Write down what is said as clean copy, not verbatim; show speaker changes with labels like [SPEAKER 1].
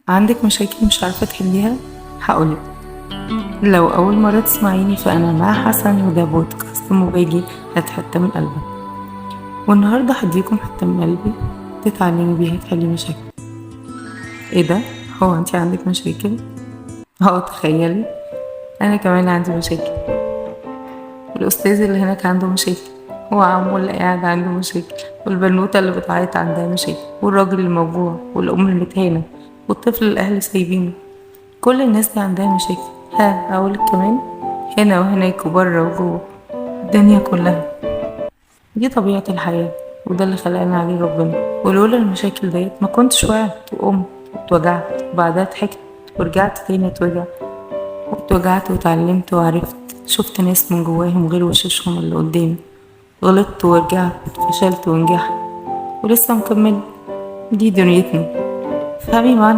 [SPEAKER 1] عندك مشاكل مش عارفة تحليها؟ هقولك. لو أول مرة تسمعيني فأنا مع حسن، وده بودكاست مباجي هات حتة من قلبك. والنهاردة هديكم حتة من قلبي تتعلمي بيها تحلي مشاكل. ايه ده؟ هو انتي عندك مشاكل؟ تخيلي، أنا كمان عندي مشاكل. الأستاذ اللي هناك عنده مشاكل، وعمو اللي قاعد عنده مشاكل، والبنوتة اللي بتعيط عندها مشاكل، والراجل الموجوع، والأم المتهانة، والطفل اللي الأهل سايبينه. كل الناس دي عندها مشاكل. أقولك كمان، هنا وهناك وبره وجوه، الدنيا كلها. دي طبيعة الحياة، وده اللي خلقنا عليه ربنا. ولولا المشاكل ديت ما كنتش وقعت وقمت واتوجعت، وبعدها ضحكت ورجعت تاني واتوجعت واتعلمت وعرفت. شفت ناس من جواهم غير وشوشهم اللي قدامي. غلطت ورجعت، فشلت ونجحت، ولسه مكمل. دي دنيتنا. فهمي معنى